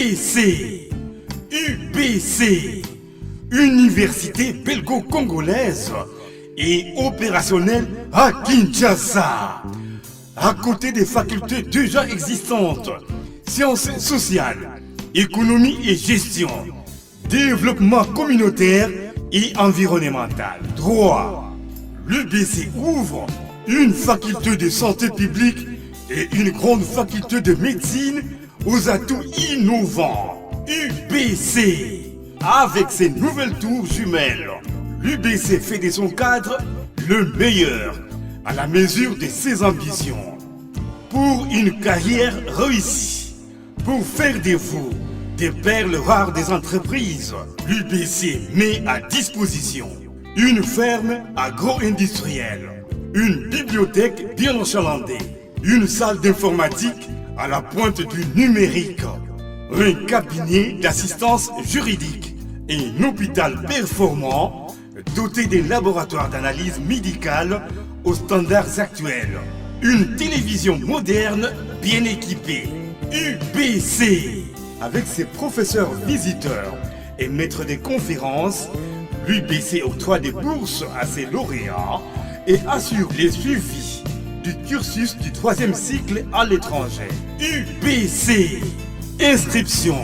UBC, UBC, Université belgo-congolaise et opérationnelle à Kinshasa. À côté des facultés déjà existantes, sciences sociales, économie et gestion, développement communautaire et environnemental, droit, l'UBC ouvre une faculté de santé publique et une grande faculté de médecine aux atouts innovants. UBC, avec ses nouvelles tours jumelles, l'UBC fait de son cadre le meilleur à la mesure de ses ambitions. Pour une carrière réussie, pour faire de vous des perles rares des entreprises, l'UBC met à disposition une ferme agro-industrielle, une bibliothèque bien enchalandée, une salle d'informatique à la pointe du numérique, un cabinet d'assistance juridique et un hôpital performant doté d'un laboratoire d'analyse médicale aux standards actuels, une télévision moderne bien équipée. UBC, avec ses professeurs visiteurs et maîtres de conférences, l'UBC octroie des bourses à ses lauréats et assure les suivis du cursus du 3e cycle à l'étranger. UBC, inscription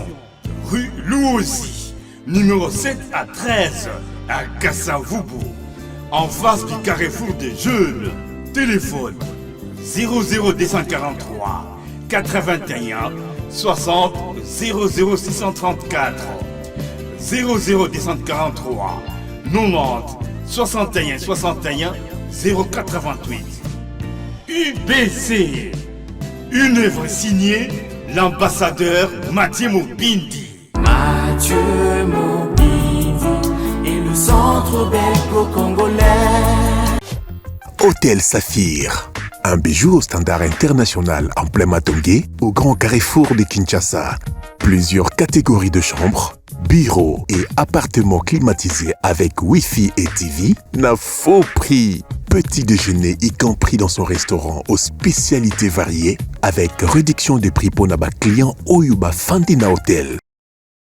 rue Louosi, numéro 7 à 13 à Kassavubu, en face du carrefour des jeunes. Téléphone 00243 81 60 00634 00243 90 61 61 088. UBC, une œuvre signée l'ambassadeur Mathieu Mobindi. Mathieu Mobindi et le centre belgo-congolais. Hôtel Saphir, un bijou au standard international en plein Matongé, au grand carrefour de Kinshasa. Plusieurs catégories de chambres, bureaux et appartements climatisés avec Wi-Fi et TV, n'a faux prix. Petit déjeuner y compris dans son restaurant aux spécialités variées, avec réduction des prix pour Naba client Oyuba Fandina Hotel.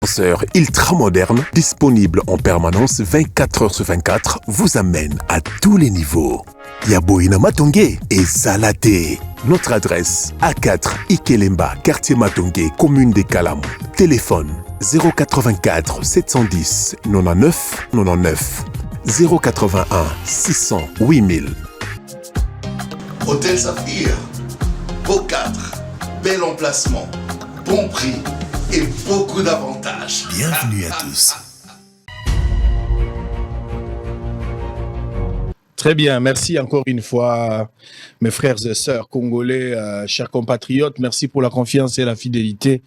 Ascenseur ultra moderne, disponible en permanence 24 heures sur 24, vous amène à tous les niveaux. Yaboina Matongé et Salaté. Notre adresse A4 Ikelemba, quartier Matongé, commune des Kalam. Téléphone 084 710 99 99 081 600 8000. Hôtel Saphir, beau cadre, bel emplacement, bon prix et beaucoup d'avantages. Bienvenue à tous. Très bien, merci encore une fois, mes frères et sœurs congolais, chers compatriotes. Merci pour la confiance et la fidélité.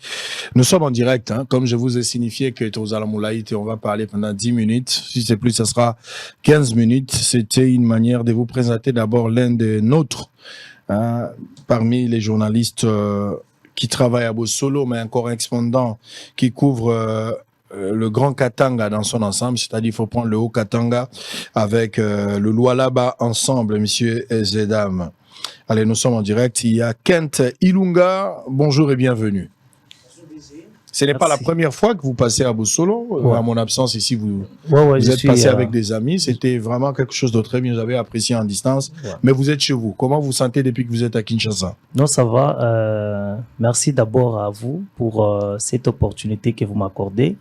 Nous sommes en direct, hein, comme je vous ai signifié que Tozala Moulaït et on va parler pendant 10 minutes. Si c'est plus, ça sera 15 minutes. C'était une manière de vous présenter d'abord l'un des nôtres, hein, parmi les journalistes qui travaillent à Bossolo, mais un correspondant qui couvre le Grand Katanga dans son ensemble, c'est-à-dire il faut prendre le Haut Katanga avec le Lualaba ensemble, messieurs et dames. Allez, nous sommes en direct. Il y a Kent Ilunga. Bonjour et bienvenue. Ce n'est pas la première fois que vous passez à Bossolo. Ouais. À mon absence ici, vous êtes passé avec des amis. C'était vraiment quelque chose de très bien. J'avais apprécié en distance. Ouais. Mais vous êtes chez vous. Comment vous sentez depuis que vous êtes à Kinshasa? Non, ça va. Merci d'abord à vous pour cette opportunité que vous m'accordez.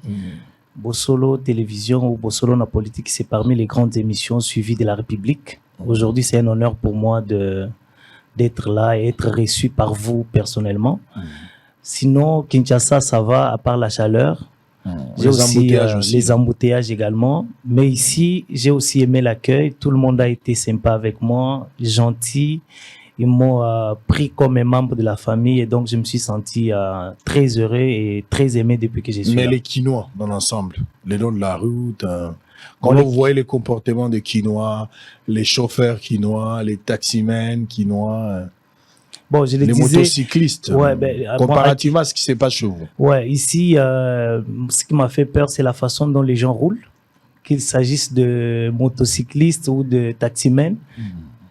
Bossolo Télévision ou Bossolo na politique, c'est parmi les grandes émissions suivies de la République. Aujourd'hui, c'est un honneur pour moi d'être là et être reçu par vous personnellement. Sinon, Kinshasa, ça va, à part la chaleur. J'ai aussi, les embouteillages également. Mais ici, j'ai aussi aimé l'accueil. Tout le monde a été sympa avec moi, gentil. Ils m'ont pris comme un membre de la famille et donc je me suis senti très heureux et très aimé depuis que je suis là. Mais les Quinois dans l'ensemble, les noms de la route, comment vous voyez les comportements des Quinois, les chauffeurs Quinois, les taximens Quinois? Bon, je le les disais, motocyclistes, comparativement à ce qui se passe chez vous. Ouais, ici, ce qui m'a fait peur, c'est la façon dont les gens roulent, qu'il s'agisse de motocyclistes ou de taximens.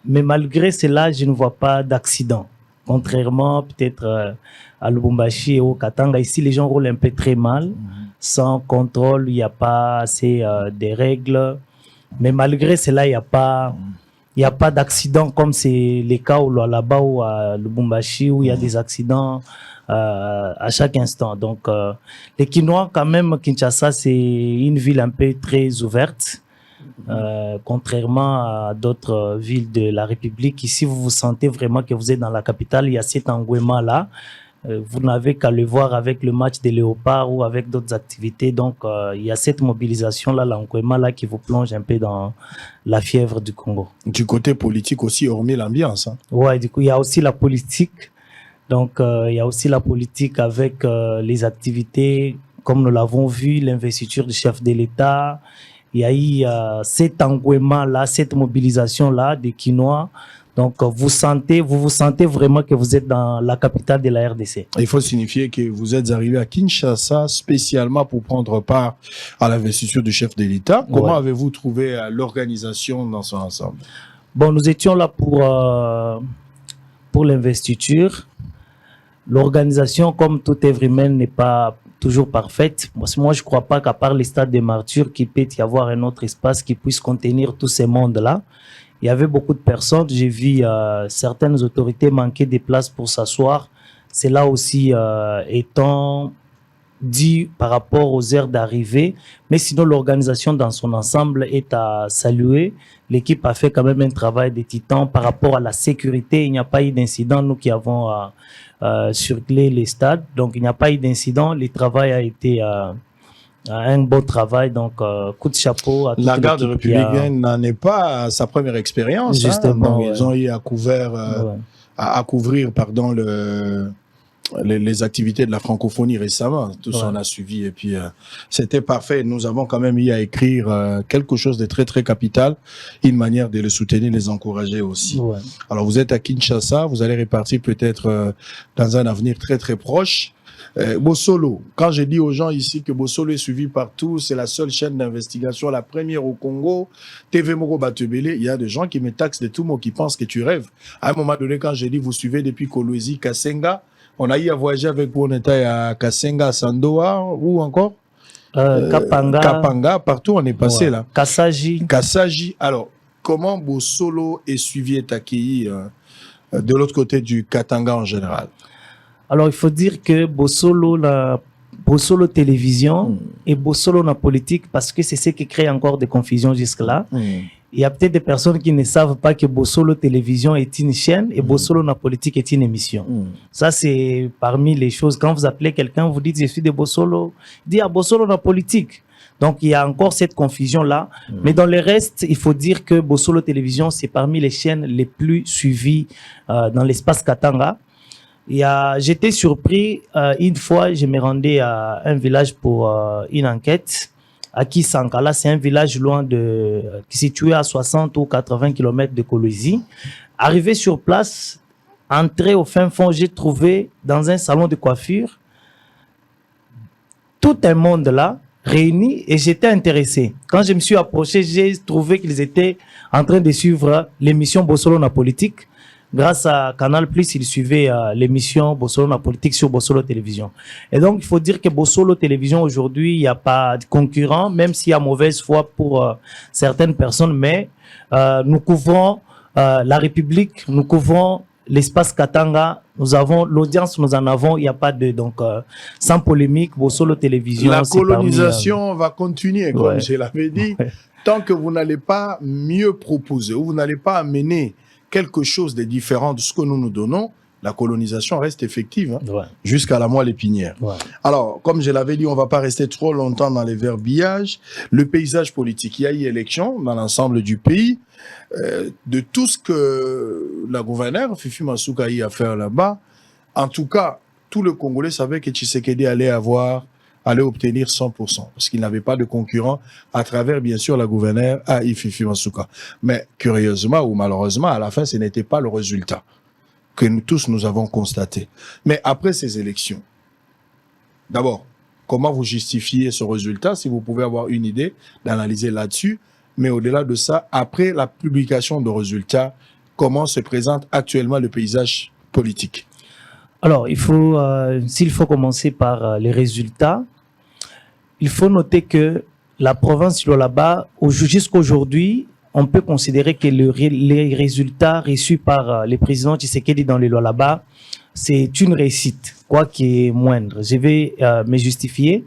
Mais malgré cela, je ne vois pas d'accident. Contrairement peut-être à Lubumbashi et au Katanga, ici les gens roulent un peu très mal, sans contrôle, il n'y a pas assez de règles. Mais malgré cela, il n'y a pas d'accident comme c'est les cas là-bas ou à Lubumbashi où il y a des accidents à chaque instant. Donc, les Kinois, quand même, Kinshasa, c'est une ville un peu très ouverte. Contrairement à d'autres villes de la République, ici vous vous sentez vraiment que vous êtes dans la capitale. Il y a cet engouement là. Vous n'avez qu'à le voir avec le match des Léopards ou avec d'autres activités. Donc il y a cette mobilisation là, l'engouement là qui vous plonge un peu dans la fièvre du Congo. Du côté politique aussi, hormis l'ambiance. Hein. Ouais, du coup il y a aussi la politique. Donc il y a aussi la politique avec les activités, comme nous l'avons vu, l'investiture du chef de l'État. Il y a eu cet engouement-là, cette mobilisation-là des Kinois. Donc, vous vous sentez vraiment que vous êtes dans la capitale de la RDC. Il faut signifier que vous êtes arrivé à Kinshasa spécialement pour prendre part à l'investiture du chef de l'État. Comment avez-vous trouvé l'organisation dans son ensemble? Bon, nous étions là pour l'investiture. L'organisation, comme tout œuvre humaine, n'est pas toujours parfaite. Moi, je ne crois pas qu'à part les stades de martyrs, qu'il peut y avoir un autre espace qui puisse contenir tous ces mondes-là. Il y avait beaucoup de personnes. J'ai vu certaines autorités manquer des places pour s'asseoir. C'est là aussi étant dit par rapport aux heures d'arrivée. Mais sinon, l'organisation dans son ensemble est à saluer. L'équipe a fait quand même un travail de titan par rapport à la sécurité. Il n'y a pas eu d'incident, nous qui avons circulé les stades. Donc, il n'y a pas eu d'incident. Le travail a été un beau travail. Donc, coup de chapeau à toute la garde l'équipe républicaine n'en est pas à sa première expérience. Justement, Ils ont eu à couvrir pardon, les activités de la francophonie récemment. Tous on a suivi et puis c'était parfait. Nous avons quand même eu à écrire quelque chose de très très capital, une manière de les soutenir, les encourager aussi. Alors vous êtes à Kinshasa, vous allez repartir peut-être dans un avenir très très proche. Bossolo, quand je dis aux gens ici que Bossolo est suivi partout, c'est la seule chaîne d'investigation, la première au Congo, TV Moko Batebele, il y a des gens qui me taxent de tout mot, qui pensent que tu rêves. À un moment donné, quand je dis vous suivez depuis Kolwezi, Kasenga, on a eu à voyager avec vous, on était à Kasenga, Sandoa, ou encore Kapanga, partout on est passé là. Kassaji. Alors, comment Bossolo est suivi et accueilli de l'autre côté du Katanga en général? Alors, il faut dire que Bossolo Télévision et Bossolo na politique, parce que c'est ce qui crée encore des confusions jusque-là. Il y a peut-être des personnes qui ne savent pas que Bossolo Télévision est une chaîne et Bossolo na politique est une émission. Ça, c'est parmi les choses. Quand vous appelez quelqu'un, vous dites « je suis de Bossolo », il dit « ah, Bossolo na politique ». Donc, il y a encore cette confusion-là. Mais dans le reste, il faut dire que Bossolo Télévision, c'est parmi les chaînes les plus suivies dans l'espace Katanga. J'étais surpris, une fois, je me rendais à un village pour une enquête, à Kisankala, c'est un village loin qui est situé à 60 ou 80 km de Kolwezi. Arrivé sur place, entré au fin fond, j'ai trouvé dans un salon de coiffure tout un monde là, réuni, et j'étais intéressé. Quand je me suis approché, j'ai trouvé qu'ils étaient en train de suivre l'émission Bossolo na politique. Grâce à Canal+, ils suivaient l'émission Bossolo na politique sur Bossolo Télévision. Et donc, il faut dire que Bossolo Télévision, aujourd'hui, il n'y a pas de concurrent, même s'il y a mauvaise foi pour certaines personnes, mais nous couvrons la République, nous couvrons l'espace Katanga, nous avons l'audience, nous en avons, il n'y a pas de... Donc, sans polémique, Bossolo Télévision... La colonisation va continuer, comme je l'avais dit, tant que vous n'allez pas mieux proposer, ou vous n'allez pas amener quelque chose de différent de ce que nous nous donnons, la colonisation reste effective jusqu'à la moelle épinière. Alors, comme je l'avais dit, on ne va pas rester trop longtemps dans les verbillages. Le paysage politique, il y a eu élection dans l'ensemble du pays. De tout ce que la gouverneure Fifi Masuka a fait là-bas, en tout cas, tout le Congolais savait que Tshisekedi allait obtenir 100%, parce qu'il n'avait pas de concurrent à travers, bien sûr, la gouverneure Fifi Masuka. Mais curieusement ou malheureusement, à la fin, ce n'était pas le résultat que nous tous nous avons constaté. Mais après ces élections, d'abord, comment vous justifiez ce résultat, si vous pouvez avoir une idée d'analyser là-dessus, mais au-delà de ça, après la publication de résultats, comment se présente actuellement le paysage politique? Alors, s'il faut commencer par les résultats, il faut noter que la province du Lualaba, jusqu'à aujourd'hui, on peut considérer que les résultats reçus par les présidents Tshisekedi dans le Lualaba, c'est une réussite, quoi qui est moindre. Je vais me justifier.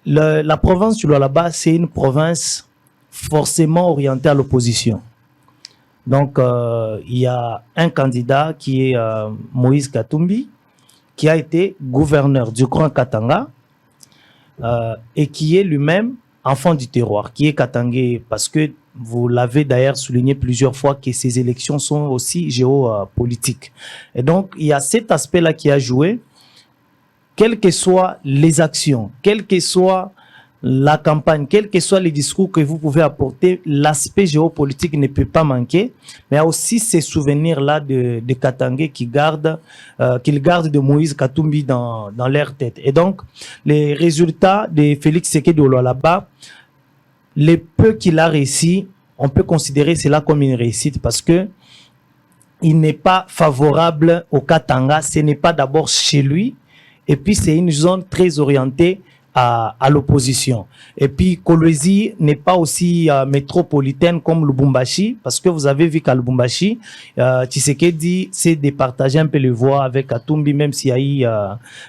La province du Lualaba, c'est une province forcément orientée à l'opposition. Donc, il y a un candidat qui est Moïse Katumbi, qui a été gouverneur du Grand Katanga et qui est lui-même enfant du terroir, qui est katangais, parce que vous l'avez d'ailleurs souligné plusieurs fois que ces élections sont aussi géopolitiques. Et donc, il y a cet aspect-là qui a joué, quelles que soient les actions, quelle que soit la campagne, quels que soient les discours que vous pouvez apporter, l'aspect géopolitique ne peut pas manquer. Mais il y a aussi ces souvenirs-là de Katangais qu'ils gardent de Moïse Katumbi dans leur tête. Et donc, les résultats de Félix Tshisekedi au Lualaba, les peu qu'il a réussi, on peut considérer cela comme une réussite parce que il n'est pas favorable au Katanga. Ce n'est pas d'abord chez lui. Et puis, c'est une zone très orientée à l'opposition. Et puis, Kolwezi n'est pas aussi métropolitaine comme Lubumbashi, parce que vous avez vu qu'à Lubumbashi, Tshisekedi s'est départagé un peu les voix avec Katumbi, même s'il y a eu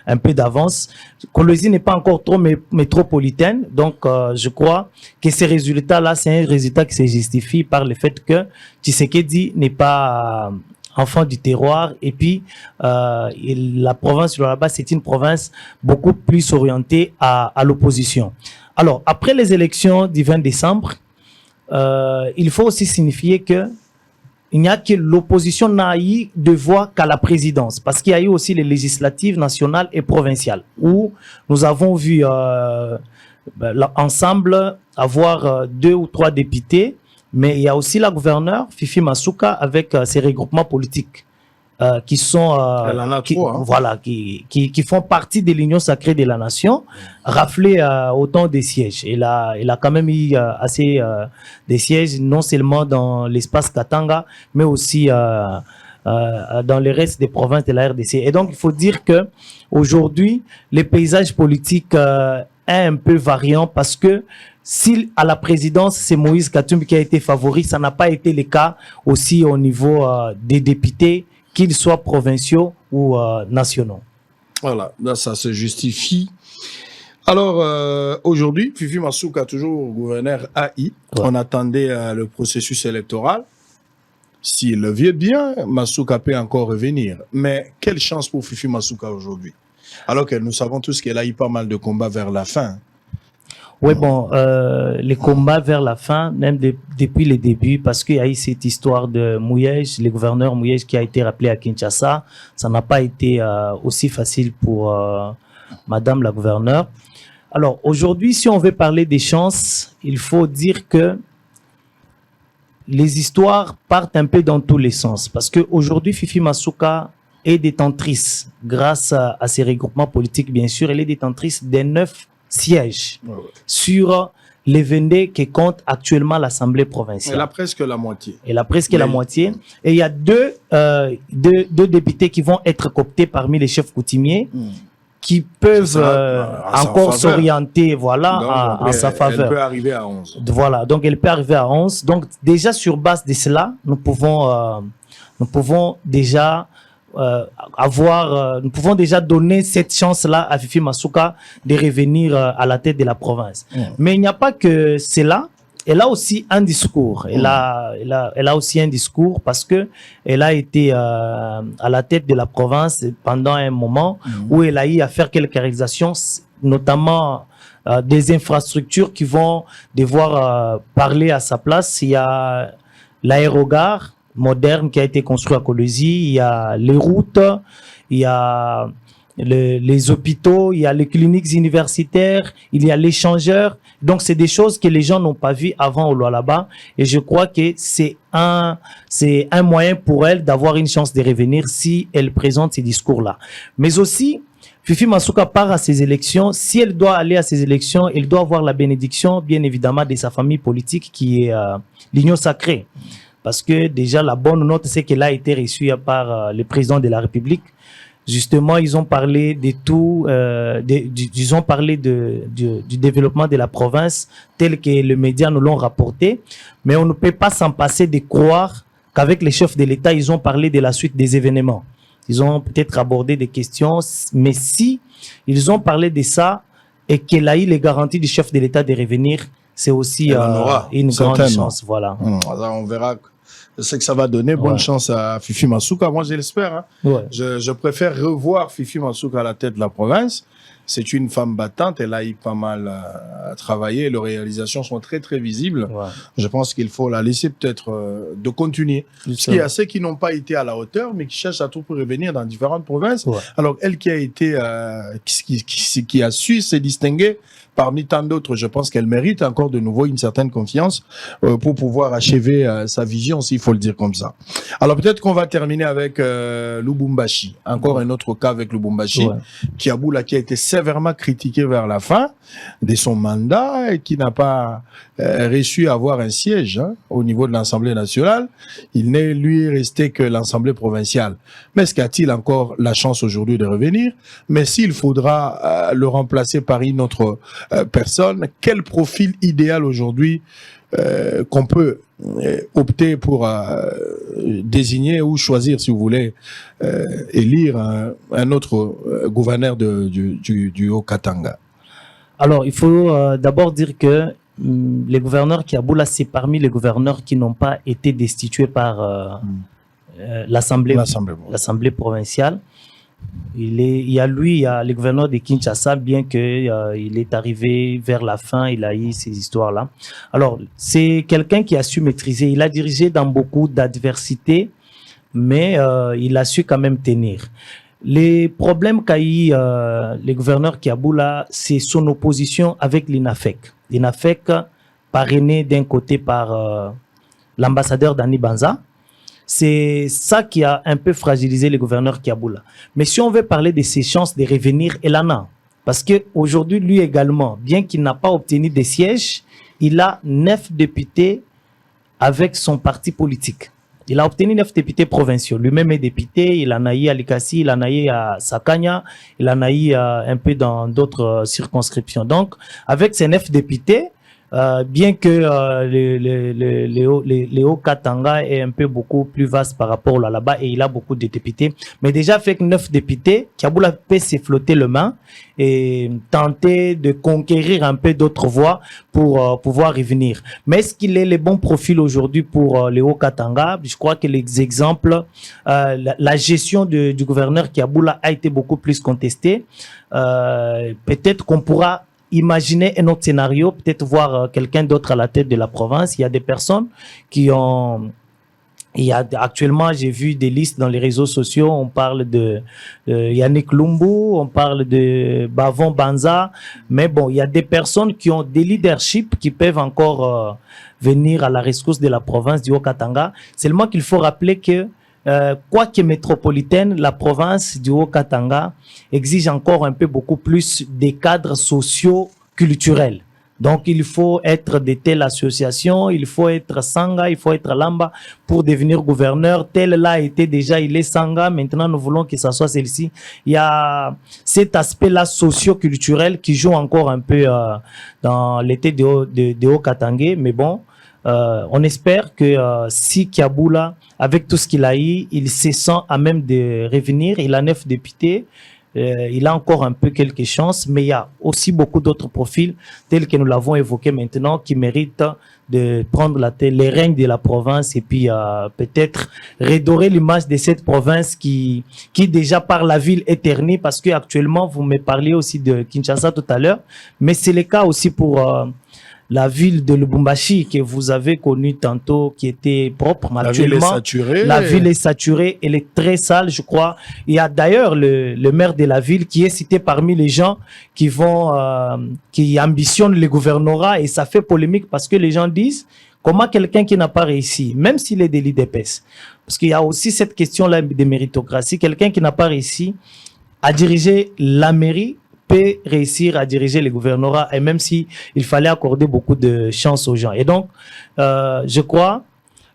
un peu d'avance. Kolwezi n'est pas encore trop métropolitaine, donc je crois que ces résultats-là, c'est un résultat qui se justifie par le fait que Tshisekedi n'est pas enfant du terroir, et puis la province de là-bas, c'est une province beaucoup plus orientée à l'opposition. Alors, après les élections du 20 décembre, il faut aussi signifier que il n'y a que l'opposition n'a eu de voix qu'à la présidence, parce qu'il y a eu aussi les législatives nationales et provinciales, où nous avons vu ensemble avoir 2 ou 3 députés. Mais il y a aussi la gouverneure, Fifi Masuka, avec ses regroupements politiques qui sont qui font partie de l'Union sacrée de la nation, raflé autant des sièges. Il a quand même eu assez des sièges, non seulement dans l'espace Katanga, mais aussi dans le reste des provinces de la RDC. Et donc, il faut dire que aujourd'hui, les paysages politiques est un peu variant parce que si à la présidence, c'est Moïse Katumbi qui a été favori, ça n'a pas été le cas aussi au niveau des députés, qu'ils soient provinciaux ou nationaux. Voilà, là, ça se justifie. Alors, aujourd'hui, Fifi Masuka, toujours gouverneur AI, ouais. On attendait le processus électoral. S'il le vient bien, Masuka peut encore revenir. Mais quelle chance pour Fifi Masuka aujourd'hui? Alors que nous savons tous qu'elle a eu pas mal de combats vers la fin. Oui, bon, les combats vers la fin, même depuis le début, parce qu'il y a eu cette histoire de Mouyej, le gouverneur Mouyej qui a été rappelé à Kinshasa, ça n'a pas été aussi facile pour Madame la gouverneure. Alors, aujourd'hui, si on veut parler des chances, il faut dire que les histoires partent un peu dans tous les sens. Parce qu'aujourd'hui, Fifi Masuka est détentrice, grâce à ses regroupements politiques, bien sûr, elle est détentrice des 9 sièges sur les 22 que compte actuellement l'Assemblée provinciale. Elle a presque la moitié. Elle a presque la moitié. Et il y a deux députés qui vont être cooptés parmi les chefs coutumiers qui peuvent encore s'orienter en sa faveur. Elle peut arriver à 11. Voilà, donc elle peut arriver à 11. Donc déjà sur base de cela, nous pouvons déjà nous pouvons déjà donner cette chance-là à Fifi Masuka de revenir à la tête de la province. Mais il n'y a pas que cela. Elle a aussi un discours. Elle a aussi un discours parce que elle a été à la tête de la province pendant un moment où elle a eu à faire quelques réalisations, notamment des infrastructures qui vont devoir parler à sa place. Il y a l'aérogare moderne qui a été construit à Kolwezi, il y a les routes, il y a les hôpitaux, il y a les cliniques universitaires, il y a l'échangeur. Donc, c'est des choses que les gens n'ont pas vues avant au Lualaba. Et je crois que c'est un moyen pour elle d'avoir une chance de revenir si elle présente ces discours-là. Mais aussi, Fifi Masuka part à ses élections. Si elle doit aller à ses élections, elle doit avoir la bénédiction, bien évidemment, de sa famille politique qui est l'Union sacrée. Parce que déjà, la bonne note, c'est qu'elle a été reçue par le président de la République. Justement, ils ont parlé de tout, ils ont parlé du développement de la province tel que les médias nous l'ont rapporté. Mais on ne peut pas s'en passer de croire qu'avec les chefs de l'État, ils ont parlé de la suite des événements. Ils ont peut-être abordé des questions, mais si ils ont parlé de ça et qu'elle a eu les garanties du chef de l'État de revenir, c'est aussi une grande chance. Voilà. Alors, on verra ce que ça va donner. Bonne chance à Fifi Masuka. Moi, je l'espère. Hein. Ouais. Je préfère revoir Fifi Masuka à la tête de la province. C'est une femme battante. Elle a eu pas mal à travailler. Les réalisations sont très, très visibles. Ouais. Je pense qu'il faut la laisser peut-être de continuer. Parce qu'il y a ceux qui n'ont pas été à la hauteur, mais qui cherchent à tout pour revenir dans différentes provinces. Ouais. Alors, elle qui a été, qui a su se distinguer parmi tant d'autres, je pense qu'elle mérite encore de nouveau une certaine confiance pour pouvoir achever sa vision, s'il faut le dire comme ça. Alors, peut-être qu'on va terminer avec Lubumbashi. Encore un autre cas avec Lubumbashi, qui a été sévèrement critiqué vers la fin de son mandat et qui n'a pas réussi à avoir un siège au niveau de l'Assemblée nationale. Il n'est lui resté que l'Assemblée provinciale. Mais est-ce qu'a-t-il encore la chance aujourd'hui de revenir? Mais s'il faudra le remplacer par une autre personne, quel profil idéal aujourd'hui qu'on peut opter pour désigner ou choisir, si vous voulez, élire un autre gouverneur du Haut-Katanga? Alors, il faut d'abord dire que les gouverneurs Kiaboula, c'est parmi les gouverneurs qui n'ont pas été destitués par l'Assemblée provinciale. Il y a le gouverneur de Kinshasa, bien que il est arrivé vers la fin, il a eu ces histoires-là. Alors, c'est quelqu'un qui a su maîtriser. Il a dirigé dans beaucoup d'adversités, mais il a su quand même tenir. Les problèmes qu'a eu le gouverneur Kiaboula, c'est son opposition avec l'INAFEC. L'INAFEC, parrainé d'un côté par l'ambassadeur Dani Banza. C'est ça qui a un peu fragilisé le gouverneur Kiaboula. Mais si on veut parler de ses chances de revenir, il en a. Parce qu'aujourd'hui, lui également, bien qu'il n'a pas obtenu de sièges, il a 9 députés avec son parti politique. Il a obtenu 9 députés provinciaux. Lui-même est député, il en a eu à Likasi, il en a eu à Sakanya, il en a eu un peu dans d'autres circonscriptions. Donc, avec ces 9 députés, bien que le Haut-Katanga est un peu beaucoup plus vaste par rapport à là-bas et il a beaucoup de députés, mais déjà avec 9 députés, Kiaboula peut se flotter le main et tenter de conquérir un peu d'autres voies pour pouvoir y venir. Mais est-ce qu'il est le bon profil aujourd'hui pour le Haut-Katanga? Je crois que les exemples, la gestion du gouverneur Kiaboula a été beaucoup plus contestée. Peut-être qu'on pourra imaginer un autre scénario, peut-être voir quelqu'un d'autre à la tête de la province. Il y a des personnes qui ont... actuellement, j'ai vu des listes dans les réseaux sociaux. On parle de Yannick Lumbu, on parle de Bavon Banza. Mais bon, il y a des personnes qui ont des leaderships qui peuvent encore venir à la rescousse de la province du Haut-Katanga. Seulement qu'il faut rappeler que quoique métropolitaine, la province du Haut-Katanga exige encore un peu beaucoup plus des cadres sociaux culturels. Donc, il faut être de telle association, il faut être Sanga, il faut être Lamba pour devenir gouverneur. Tel là était déjà, il est Sanga. Maintenant, nous voulons que ça soit celle-ci. Il y a cet aspect-là socio-culturel qui joue encore un peu dans l'été de Haut-Katanga. Mais bon, on espère que si Kiaboula, avec tout ce qu'il a eu, il se sent à même de revenir. Il a 9 députés. Il a encore un peu quelques chances, mais il y a aussi beaucoup d'autres profils, tels que nous l'avons évoqué maintenant, qui méritent de prendre les règnes de la province et puis peut-être redorer l'image de cette province qui déjà par la ville est ternie, parce que actuellement vous me parliez aussi de Kinshasa tout à l'heure, mais c'est le cas aussi pour la ville de Lubumbashi que vous avez connue tantôt, qui était propre. La ville est saturée. La ville est saturée, elle est très sale, je crois. Il y a d'ailleurs le maire de la ville qui est cité parmi les gens qui ambitionnent le gouvernorat, et ça fait polémique parce que les gens disent comment quelqu'un qui n'a pas réussi, même s'il est de l'IDPS, parce qu'il y a aussi cette question-là de méritocratie, quelqu'un qui n'a pas réussi à diriger la mairie peut réussir à diriger le gouvernorat, et même si il fallait accorder beaucoup de chance aux gens. Et donc, je crois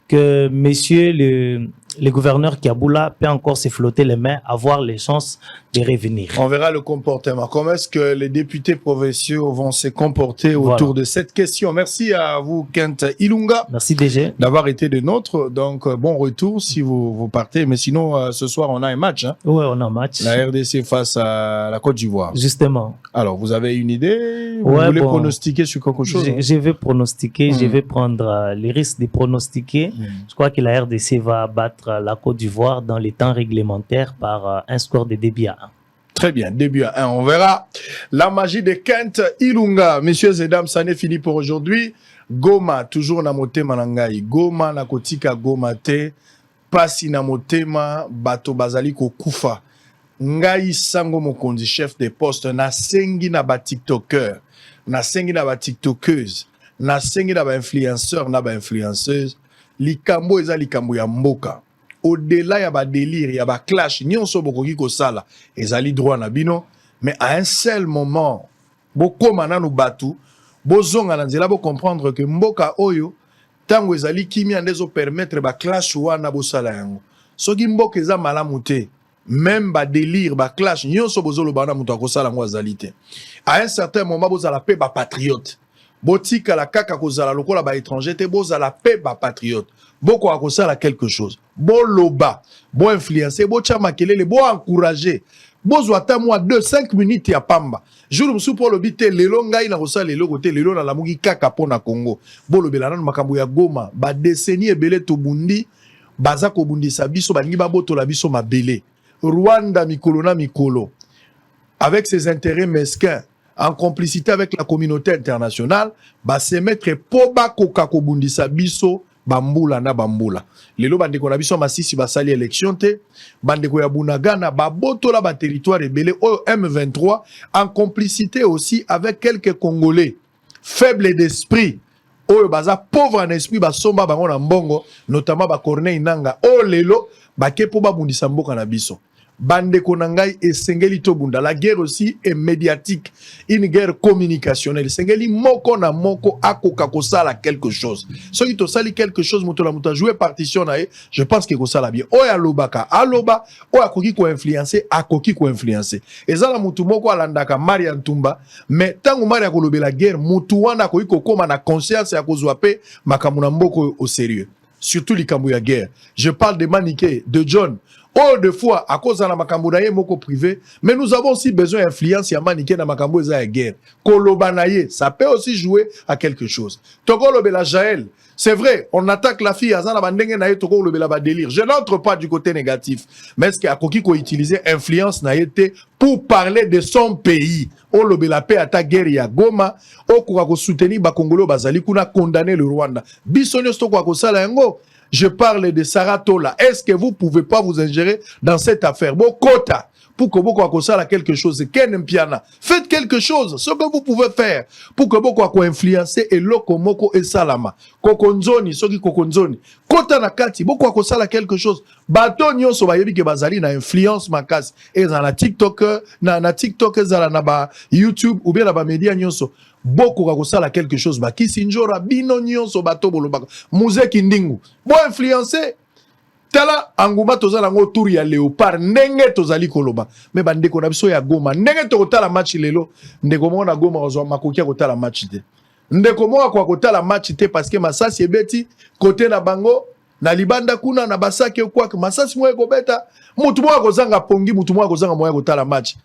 que monsieur le gouverneur Kiaboula peut encore se flotter les mains, avoir les chances de revenir. On verra le comportement. Comment est-ce que les députés provinciaux vont se comporter autour de cette question? Merci à vous, Kent Ilunga. Merci DG. D'avoir été des nôtres. Donc, bon retour si vous partez. Mais sinon, ce soir, on a un match. Hein? Oui, on a un match. La RDC face à la Côte d'Ivoire. Justement. Alors, vous avez une idée? Vous voulez pronostiquer sur quelque chose? Je vais pronostiquer. Je vais prendre les risques de pronostiquer. Je crois que la RDC va battre la Côte d'Ivoire dans les temps réglementaires par un score de 2-1. Très bien, 2-1. On verra la magie de Kent Ilunga. Messieurs et dames, ça n'est fini pour aujourd'hui. Goma, toujours na motema nangai. Goma na kotika Goma te. Pasi na motema bato bazali ko kufa. Ngai sango mokonzi chef de poste na sengi na ba tiktoker. Na sengi na ba tiktokeuse. Na sengi na ba influenceur na ba influenceuse. Likambo eza likambo ya mboka. Au-delà ya ba délire, ya ba clash, nyonso bokoki ko sala, ezali droit na bino, mais à un seul moment, bokoma nanu batu, bozonga na nzela bo comprendre que mboka oyo tango ezali kimia ndezo permettre ba clash wana bo sala yango. Soki mboka eza malamu te, même ba délire, ba clash, nyonso bozolo bana mutu akosala ngo azali te. À un certain moment bozala pe ba patriote. Botika la kaka kozala lokola ba étranger te bozala pe ba patriote. Boko akosala quelque chose. Bo loba, bo influencer, bo tcha makelele, bo encourager. Bo zwata moi 2-5 minutes ya pamba. Jour msu pour lobite lelo ngai na kosala lelo kote lelo na lamuki kaka pona Congo. Bo lobela nanu makambo ya Goma, ba décennie ebele to bundi, baza ko bundi sa biso balingi ba boto la biso mabele. Rwanda mikolo na mikolo avec ses intérêts mesquins en complicité avec la communauté internationale, ba se mettre poba koka ko bundi sa biso bambula na bambula. Lelo bandeko na biso masisi basali élection te, bandeko ya Bunagana babotola ba territoire ebele au M23 en complicité aussi avec quelques Congolais faibles d'esprit, oyo baza pauvre en esprit basomba bango na mbongo, notamment ba Corneille Nanga o lelo bakepo babundisa mboka na biso. Bandeko nangai esengeli to bunda. La guerre aussi est médiatique, une guerre communicationnelle. Sengeli moko na moko akoka kosala quelque chose. So qui to sali quelque chose muto la muta jouer partition na je pense que kosala bien. Oya lobaka aloba, oya koki ko influencer, akoki ko influencer. Ezala mutu moko alandaka Maria Ntumba, mais tango Maria ko lobela guerre mutu wana koki ko koma na conscience ya kozwa pe makambo na mboko au sérieux. Surtout likambo ya guerre. Je parle de Maniké, de John. Oh, de fois, à cause de la makambo na ye moko privé, mais nous avons aussi besoin d'influence ya Maniké na makambo eza guerre. Kolobanaye, ça peut aussi jouer à quelque chose. Toko lobela Jaël, c'est vrai, on attaque la fille, azana bandenge na ye toko lobela ba délire. Je n'entre pas du côté négatif, mais est-ce qu'à koki ko utiliser influence na ye pour parler de son pays? On lobela pe ata guerre ya Goma, o ko soutenir ba Congolais bazali kuna condamner le Rwanda. Bisonyo stoko ko sala yango. Je parle de Sarah Tola. Est-ce que vous ne pouvez pas vous ingérer dans cette affaire? Bon, quota. Pour que beaucoup a quelque chose. Faites quelque chose. Ce que vous pouvez faire. Pour que beaucoup a influencer et loko moko et salama. Kokonzoni, soki kokonzoni. Kota na kati, beaucoup a quelque chose. Bato nyonso ba yebi ke bazali na influence makasi. Et dans la TikTok, na TikTok, na ba YouTube, ou bien na ba média nyonso. Beaucoup a quelque chose. Ba kisinjora, bino nyonso bato bolobaka. Muzeki ndingu. Bo influencer. Tala anguma tozala ngo tour ya Léopard ndenge tozali koloba me bandeko na biso ya Goma ndenge to kotala match lelo ndeko mo na Goma ozwa makoki ya kotala match te ndeko mo kwa kotala match te parce que masasi ebeti côté na bango na libanda kuna na basaki kwa masasi mo ekobeta mutu mo akozanga pongi mutu mo akozanga mo ya kotala match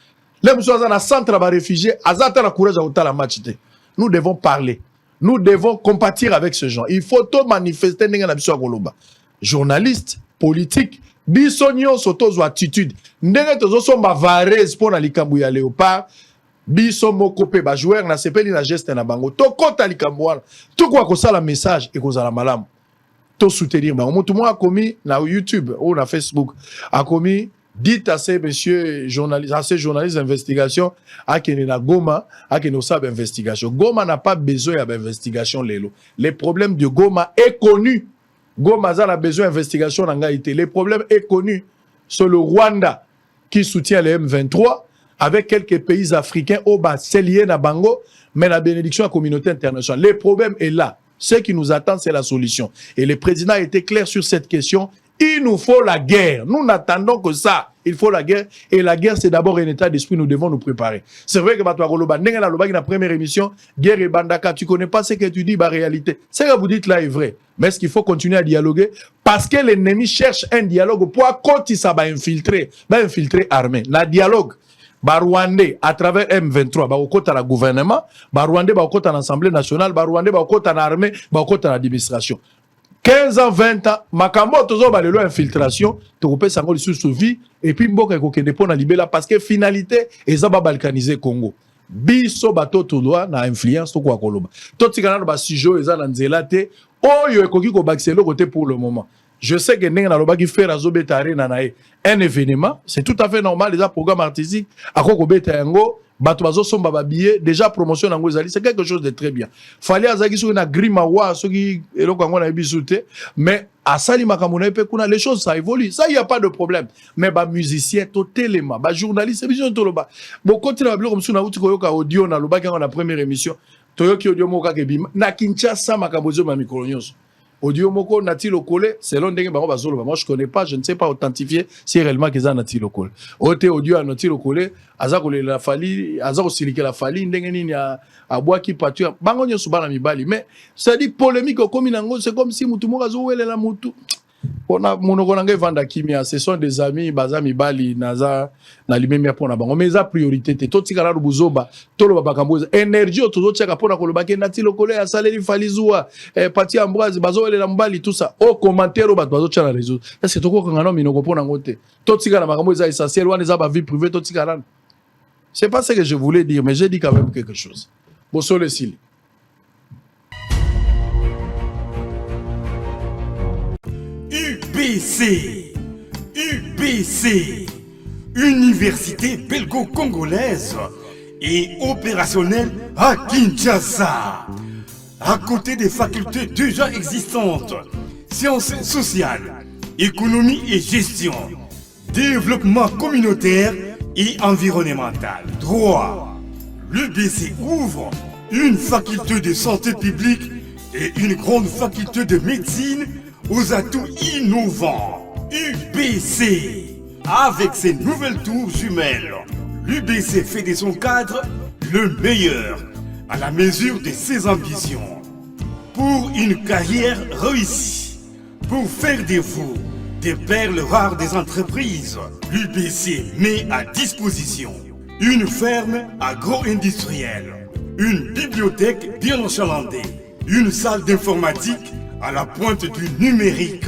le muso aza na centre ba réfugié azata na courage ya kotala match te. Nous devons parler, nous devons compatir avec ce genre. Il faut tout manifester ndenge na biso ya koloba journaliste politique, bisonyo sotozo attitude. Ndenge tozo somba varese pour na likambu ya Léopard, biso moko pe ba joueur na sepeli na geste na bango. To kota likambu wana. To kwa kosala message et kozala malamu. To soutenir bango. Mutu mo a commis na YouTube ou na Facebook a commis dites à ces messieurs journalistes, à ces journalistes d'investigation, à qui na Goma, à qui nous savent investigation. Goma n'a pas besoin d'investigation lelo. Les problèmes de Goma est connu. Goma a besoin d'investigation en Haïti. Le problème est connu. C'est le Rwanda qui soutient les M23 avec quelques pays africains au bas. C'est lié à Bango, mais la bénédiction à la communauté internationale. Le problème est là. Ce qui nous attend, c'est la solution. Et le président a été clair sur cette question. Il nous faut la guerre. Nous n'attendons que ça. Il faut la guerre. Et la guerre, c'est d'abord un état d'esprit. Nous devons nous préparer. C'est vrai que la première émission, guerre et bandaka, tu connais pas ce que tu dis, la réalité. Ce que vous dites là est vrai. Mais est-ce qu'il faut continuer à dialoguer? Parce que l'ennemi cherche un dialogue pour quand il va infiltrer armée. La dialogue. Rwandais à travers M23 bakota na gouvernement, Rwandais bakota na Assemblée nationale, Rwandais bakota na armée, bakota na administration. 15 ans, 20 ans, makambo tozo ba lelo infiltration, to kopé sango lisusu vie et puis mboka ekokende pona libela parce que finalité eza ba balkaniser Congo. Biso bato tolwa na influence to kwa koloba. To tikana ba sujet eza na nzela te, oyo ekoki ko baxelo côté pour le moment. Je sais que Nenga Naloba qui fait un événement, c'est tout à fait normal, les programmes artistiques, à quoi yango, batuazo somba babillet, déjà promotion nango zali, c'est quelque chose de très bien. Fallait azaki sur une grima wa, ceux qui eloko yango na bisouté, mais à sali makamona pe kuna les choses ça évolue, ça y a pas de problème. Mais ba musicien to téléma, ba journaliste, émission to loba. Bon continue à parler comme si na uti koyoka audio na loba quand la première émission, toyoki audio moka ke bima, na Kinshasa makabozo ma mikronyos. Audio moko nati lokole selon ndenge bango bazolo moi je connais pas, je ne sais pas authentifier si réellement qu'ils ont nati lokole ote audio nati lokole azako la fali azako silike la fali ndenge nini a bois qui patu bango nyoso bana mibali mais ça dit polémique comme nango c'est comme si mutu moko azowele la mutu ona monoko nanga vanda kimia ce sont des amis bazami bali naza na limemia pona bango mais za priorité te totika na buzoba tolo bakambo énergie tozo tchaka pona koloba ke nati lokole ya saleli falizua pati ambroise bazo la mbali tout ça au commentaire bato bazo tchana réseau est-ce que toko kangana minoko pona ngote totika na makambo za essentiel wana za ba vie privée totika na c'est pas ce que je voulais dire mais j'ai dit quand même quelque chose bosole sili. UBC, Université belgo-congolaise et opérationnelle à Kinshasa. À côté des facultés déjà existantes, sciences sociales, économie et gestion, développement communautaire et environnemental, droit, l'UBC ouvre une faculté de santé publique et une grande faculté de médecine aux atouts innovants. UBC, avec ses nouvelles tours jumelles, l'UBC fait de son cadre le meilleur à la mesure de ses ambitions. Pour une carrière réussie, pour faire de vous des perles rares des entreprises, l'UBC met à disposition une ferme agro-industrielle, une bibliothèque bien enchalandée, une salle d'informatique à la pointe du numérique,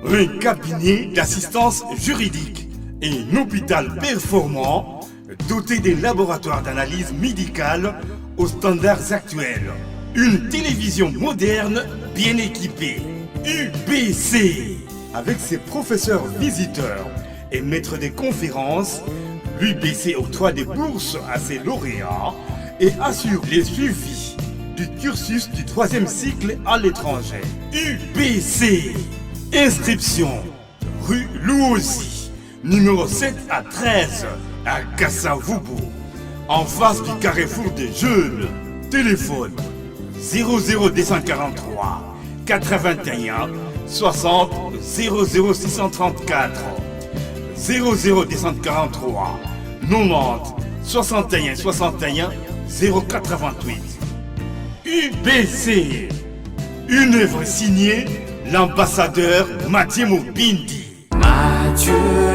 un cabinet d'assistance juridique et un hôpital performant doté des laboratoires d'analyse médicale aux standards actuels, une télévision moderne bien équipée. UBC, avec ses professeurs visiteurs et maîtres des conférences, l'UBC octroie des bourses à ses lauréats et assure les suivis du cursus du 3e cycle à l'étranger. UBC, inscription, rue Louosi, numéro 7 à 13, à Kassavubu, en face du carrefour des jeunes. Téléphone 00243 81 60 00634 00243 90 61 61 088. UBC, une œuvre signée l'ambassadeur Mathieu Mobindi. Mathieu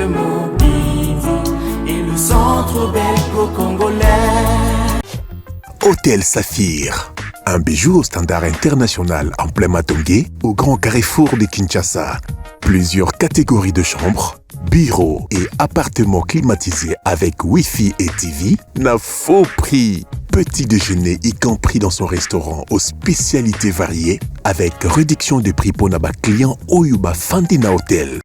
Mobindi et le centre belgo-congolais. Hôtel Saphir, un bijou au standard international en plein Matongé, au grand carrefour de Kinshasa. Plusieurs catégories de chambres, bureaux et appartements climatisés avec Wi-Fi et TV n'a faux prix. Petit déjeuner y compris dans son restaurant aux spécialités variées avec réduction des prix pour naba clients Oyuba Fandina Hotel.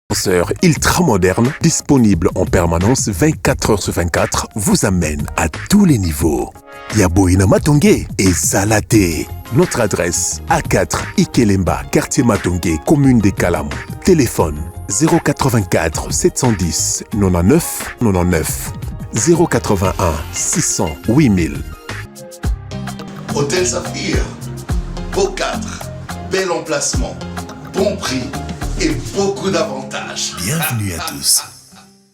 Ascenseur ultra moderne, disponible en permanence 24 h sur 24, vous amène à tous les niveaux. Yaboina Matongé et Salaté. Notre adresse A4 Ikelemba, quartier Matongé, commune des Kalam. Téléphone 084 710 99 99 081 600 8000. Hôtel Saphir, Beau cadre, bel emplacement, bon prix et beaucoup d'avantages. Bienvenue à tous.